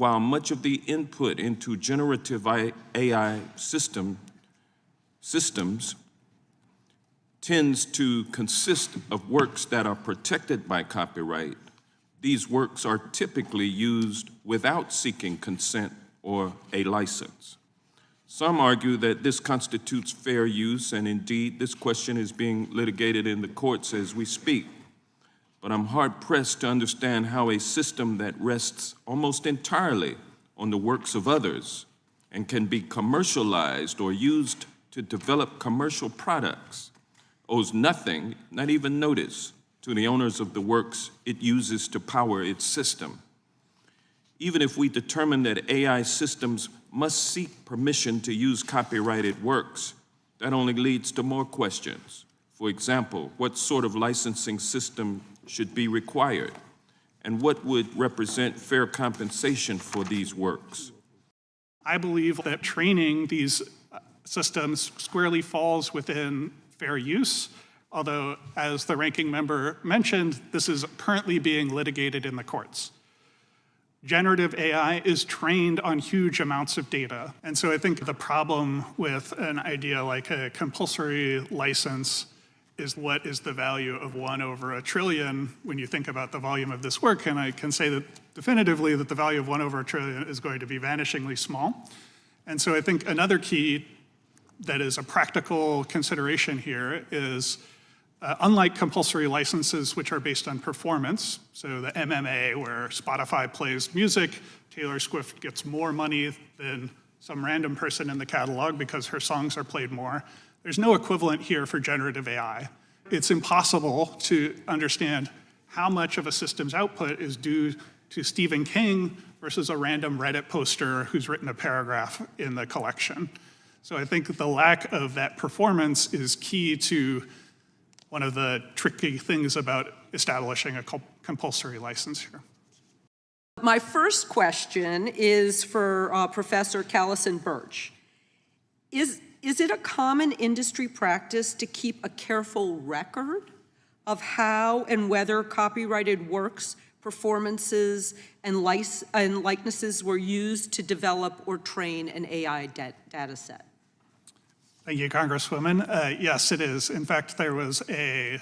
while much of the input into generative AI systems tends to consist of works that are protected by copyright, these works are typically used without seeking consent or a license. Some argue that this constitutes fair use, and indeed, this question is being litigated in the courts as we speak. But I'm hard-pressed to understand how a system that rests almost entirely on the works of others and can be commercialized or used to develop commercial products owes nothing, not even notice, to the owners of the works it uses to power its system. Even if we determine that AI systems must seek permission to use copyrighted works, that only leads to more questions. For example, what sort of licensing system should be required? And what would represent fair compensation for these works? I believe that training these systems squarely falls within fair use, although, as the ranking member mentioned, this is currently being litigated in the courts. Generative AI is trained on huge amounts of data, and so I think the problem with an idea like a compulsory license is what is the value of 1 over a trillion when you think about the volume of this work, and I can say that definitively that the value of 1 over a trillion is going to be vanishingly small. And so I think another key that is a practical consideration here is unlike compulsory licenses, which are based on performance, so the MMA, where Spotify plays music, Taylor Swift gets more money than some random person in the catalog because her songs are played more. There's no equivalent here for generative AI. It's impossible to understand how much of a system's output is due to Stephen King versus a random Reddit poster who's written a paragraph in the collection. So I think the lack of that performance is key to one of the tricky things about establishing a compulsory license here. My first question is for Professor Callison-Burch. Is it a common industry practice to keep a careful record of how and whether copyrighted works, performances, and likenesses were used to develop or train an AI data set? Thank you, Congresswoman. Yes, it is. In fact, there was a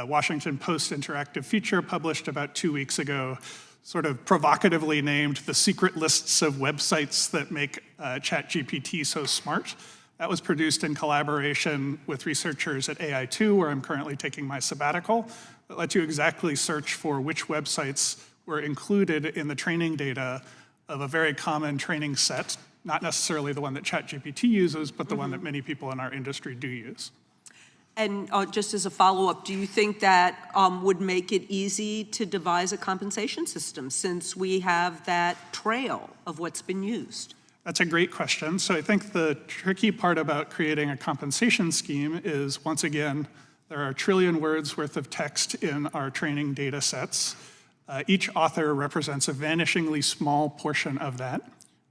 Washington Post interactive feature published about 2 weeks ago, sort of provocatively named "The Secret Lists of Websites That Make ChatGPT So Smart." That was produced in collaboration with researchers at AI2, where I'm currently taking my sabbatical. That lets you exactly search for which websites were included in the training data of a very common training set, not necessarily the one that ChatGPT uses, but the one that many people in our industry do use. And just as a follow-up, do you think that would make it easy to devise a compensation system since we have that trail of what's been used? That's a great question. So I think the tricky part about creating a compensation scheme is, once again, there are 1 trillion words worth of text in our training data sets. Each author represents a vanishingly small portion of that.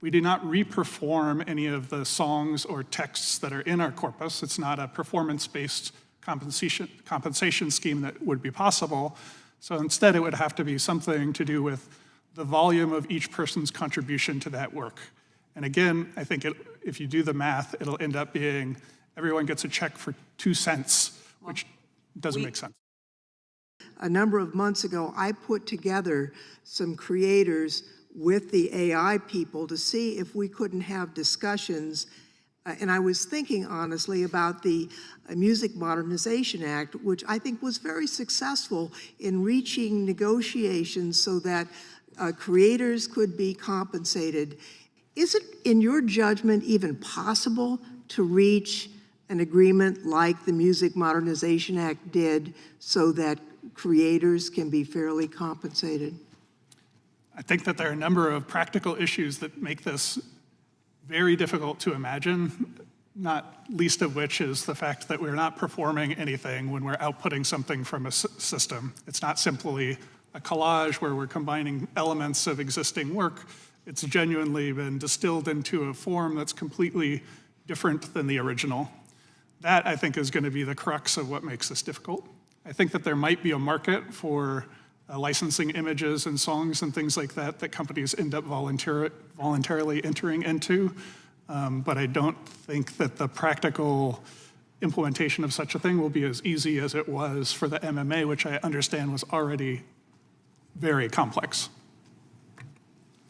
We do not re-perform any of the songs or texts that are in our corpus. It's not a performance-based compensation scheme that would be possible. So instead, it would have to be something to do with the volume of each person's contribution to that work. And again, I think if you do the math, it'll end up being everyone gets a check for 2 cents, which doesn't make sense. A number of months ago, I put together some creators with the AI people to see if we couldn't have discussions. And I was thinking, honestly, about the Music Modernization Act, which I think was very successful in reaching negotiations so that creators could be compensated. Is it, in your judgment, even possible to reach an agreement like the Music Modernization Act did so that creators can be fairly compensated? I think that there are a number of practical issues that make this very difficult to imagine, not least of which is the fact that we're not performing anything when we're outputting something from a system. It's not simply a collage where we're combining elements of existing work. It's genuinely been distilled into a form that's completely different than the original. That, I think, is going to be the crux of what makes this difficult. I think that there might be a market for licensing images and songs and things like that that companies end up voluntarily entering into. But I don't think that the practical implementation of such a thing will be as easy as it was for the MMA, which I understand was already very complex.